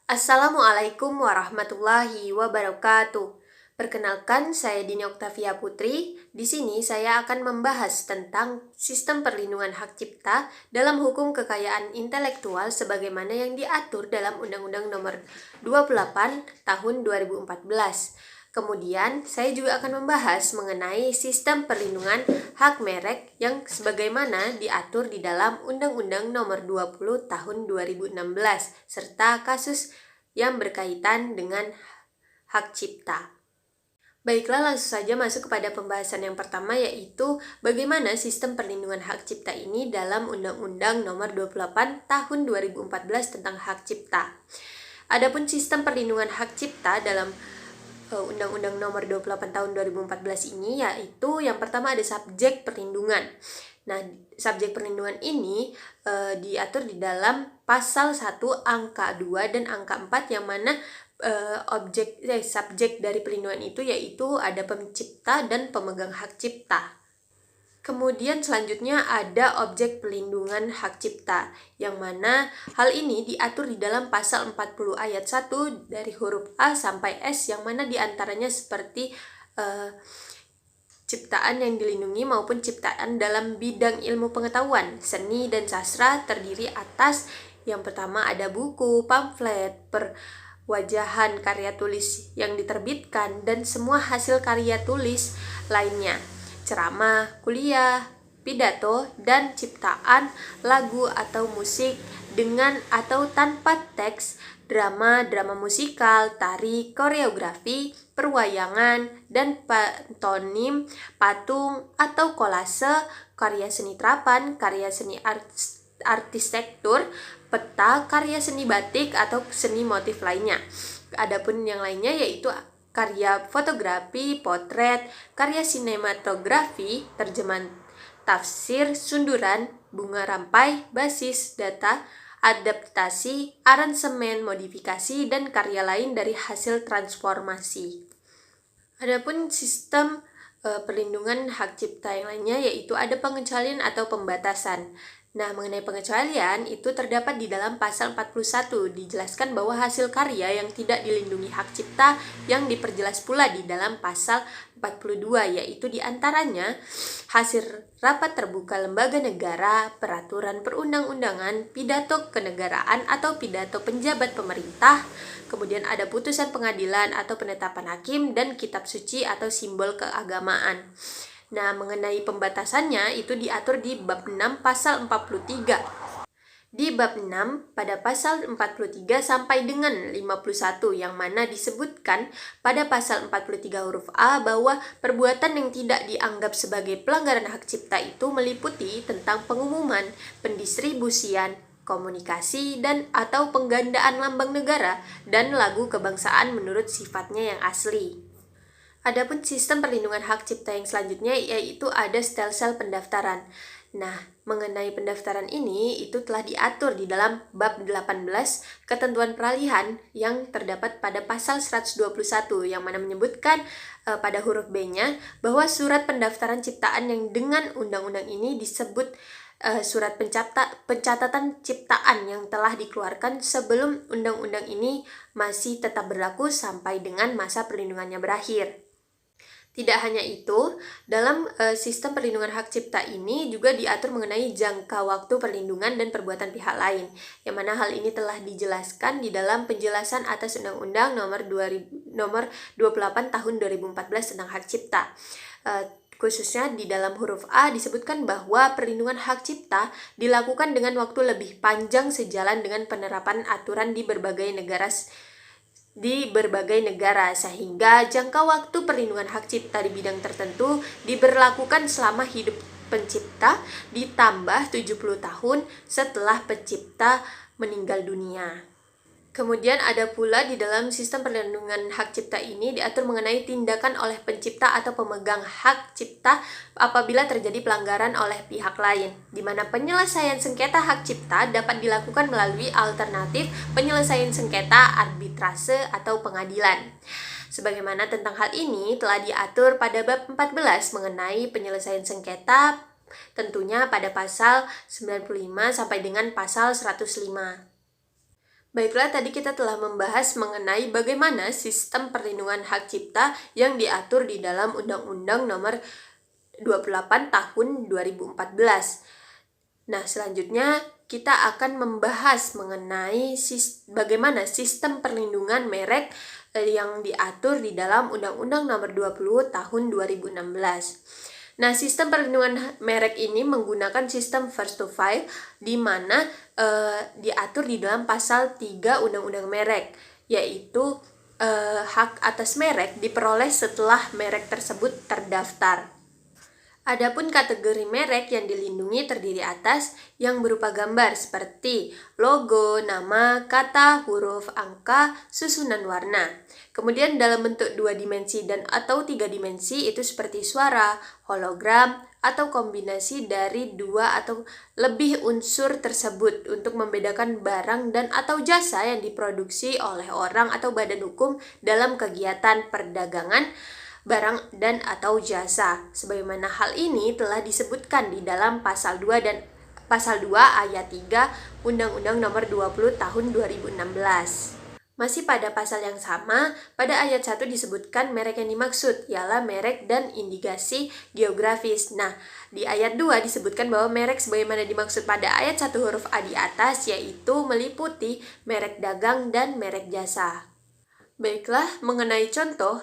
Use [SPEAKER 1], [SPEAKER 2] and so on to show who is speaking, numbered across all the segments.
[SPEAKER 1] Assalamualaikum warahmatullahi wabarakatuh. Perkenalkan, saya Dini Oktavia Putri. Di sini saya akan membahas tentang sistem perlindungan hak cipta dalam hukum kekayaan intelektual sebagaimana yang diatur dalam Undang-Undang Nomor 28 Tahun 2014. Kemudian, saya juga akan membahas mengenai sistem perlindungan hak merek yang sebagaimana diatur di dalam Undang-Undang Nomor 20 Tahun 2016 serta kasus yang berkaitan dengan hak cipta. Baiklah, langsung saja masuk kepada pembahasan yang pertama, yaitu bagaimana sistem perlindungan hak cipta ini dalam Undang-Undang Nomor 28 Tahun 2014 tentang hak cipta. Adapun sistem perlindungan hak cipta dalam Undang-Undang Nomor 28 Tahun 2014 ini, yaitu yang pertama ada subjek perlindungan. Nah, subjek perlindungan ini diatur di dalam pasal 1 angka 2 dan angka 4 yang mana subjek dari perlindungan itu yaitu ada pencipta dan pemegang hak cipta. Kemudian selanjutnya ada objek perlindungan hak cipta, yang mana hal ini diatur di dalam pasal 40 ayat 1 dari huruf A sampai S, yang mana diantaranya seperti ciptaan yang dilindungi maupun ciptaan dalam bidang ilmu pengetahuan, seni dan sastra terdiri atas yang pertama ada buku, pamflet, perwajahan karya tulis yang diterbitkan, dan semua hasil karya tulis lainnya, ceramah, kuliah, pidato, dan ciptaan lagu atau musik dengan atau tanpa teks, drama musikal, tari, koreografi, perwayangan, dan pantomim, patung atau kolase, karya seni terapan, karya seni arsitektur, peta, karya seni batik atau seni motif lainnya. Adapun yang lainnya yaitu karya fotografi, potret, karya sinematografi, terjemahan tafsir, sunduran, bunga rampai, basis, data, adaptasi, aransemen, modifikasi, dan karya lain dari hasil transformasi. Adapun sistem perlindungan hak cipta yang lainnya yaitu ada pengecualian atau pembatasan. Nah, mengenai pengecualian itu terdapat di dalam pasal 41, dijelaskan bahwa hasil karya yang tidak dilindungi hak cipta yang diperjelas pula di dalam pasal 42, yaitu diantaranya hasil rapat terbuka lembaga negara, peraturan perundang-undangan, pidato kenegaraan atau pidato penjabat pemerintah, kemudian ada putusan pengadilan atau penetapan hakim, dan kitab suci atau simbol keagamaan. Nah, mengenai pembatasannya itu diatur di bab 6 pasal 43. Di bab 6 pada pasal 43 sampai dengan 51 yang mana disebutkan pada pasal 43 huruf A bahwa perbuatan yang tidak dianggap sebagai pelanggaran hak cipta itu meliputi tentang pengumuman, pendistribusian, komunikasi, dan atau penggandaan lambang negara dan lagu kebangsaan menurut sifatnya yang asli. Adapun sistem perlindungan hak cipta yang selanjutnya yaitu ada stelsel pendaftaran. Nah, mengenai pendaftaran ini itu telah diatur di dalam bab 18 ketentuan peralihan yang terdapat pada pasal 121 yang mana menyebutkan pada huruf B-nya bahwa surat pendaftaran ciptaan yang dengan undang-undang ini disebut surat pencatatan ciptaan yang telah dikeluarkan sebelum undang-undang ini masih tetap berlaku sampai dengan masa perlindungannya berakhir. Tidak hanya itu, dalam sistem perlindungan hak cipta ini juga diatur mengenai jangka waktu perlindungan dan perbuatan pihak lain, yang mana hal ini telah dijelaskan di dalam penjelasan atas Undang-Undang Nomor 28 Tahun 2014 tentang hak cipta. Khususnya di dalam huruf A disebutkan bahwa perlindungan hak cipta dilakukan dengan waktu lebih panjang sejalan dengan penerapan aturan di berbagai negara sehingga jangka waktu perlindungan hak cipta di bidang tertentu diberlakukan selama hidup pencipta ditambah 70 tahun setelah pencipta meninggal dunia. Kemudian ada pula di dalam sistem perlindungan hak cipta ini diatur mengenai tindakan oleh pencipta atau pemegang hak cipta apabila terjadi pelanggaran oleh pihak lain, di mana penyelesaian sengketa hak cipta dapat dilakukan melalui alternatif penyelesaian sengketa, arbitrase, atau pengadilan. Sebagaimana tentang hal ini telah diatur pada bab 14 mengenai penyelesaian sengketa, tentunya pada pasal 95 sampai dengan pasal 105. Baiklah, tadi kita telah membahas mengenai bagaimana sistem perlindungan hak cipta yang diatur di dalam Undang-Undang Nomor 28 Tahun 2014. Nah, selanjutnya kita akan membahas mengenai bagaimana sistem perlindungan merek yang diatur di dalam Undang-Undang Nomor 20 Tahun 2016. Nah, sistem perlindungan merek ini menggunakan sistem first to file di mana diatur di dalam pasal 3 Undang-Undang Merek, yaitu hak atas merek diperoleh setelah merek tersebut terdaftar. Adapun kategori merek yang dilindungi terdiri atas yang berupa gambar seperti logo, nama, kata, huruf, angka, susunan warna. Kemudian dalam bentuk 2 dimensi dan atau 3 dimensi itu seperti suara, hologram, atau kombinasi dari 2 atau lebih unsur tersebut untuk membedakan barang dan atau jasa yang diproduksi oleh orang atau badan hukum dalam kegiatan perdagangan barang dan atau jasa. Sebagaimana hal ini telah disebutkan di dalam pasal 2 dan pasal 2 ayat 3 Undang-Undang Nomor 20 Tahun 2016. Masih pada pasal yang sama, pada ayat 1 disebutkan merek yang dimaksud ialah merek dan indikasi geografis. Nah, di ayat 2 disebutkan bahwa merek sebagaimana dimaksud pada ayat 1 huruf A di atas, yaitu meliputi merek dagang dan merek jasa. Baiklah, mengenai contoh,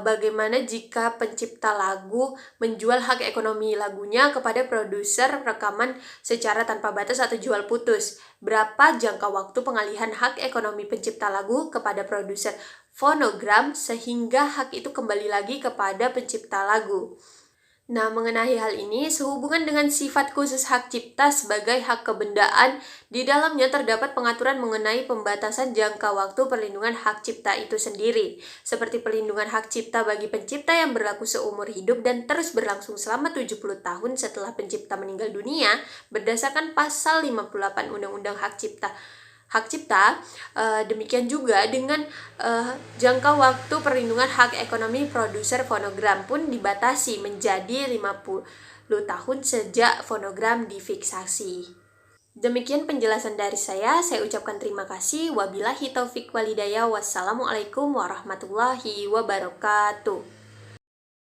[SPEAKER 1] bagaimana jika pencipta lagu menjual hak ekonomi lagunya kepada produser rekaman secara tanpa batas atau jual putus. Berapa jangka waktu pengalihan hak ekonomi pencipta lagu kepada produser fonogram sehingga hak itu kembali lagi kepada pencipta lagu? Nah, mengenai hal ini, sehubungan dengan sifat khusus hak cipta sebagai hak kebendaan, di dalamnya terdapat pengaturan mengenai pembatasan jangka waktu perlindungan hak cipta itu sendiri, seperti perlindungan hak cipta bagi pencipta yang berlaku seumur hidup dan terus berlangsung selama 70 tahun setelah pencipta meninggal dunia, berdasarkan pasal 58 Undang-Undang Hak Cipta. Demikian juga dengan jangka waktu perlindungan hak ekonomi produser fonogram pun dibatasi menjadi 50 tahun sejak fonogram difiksasi. Demikian penjelasan dari saya ucapkan terima kasih. Wabillahi taufik walhidayah. Wassalamualaikum warahmatullahi wabarakatuh.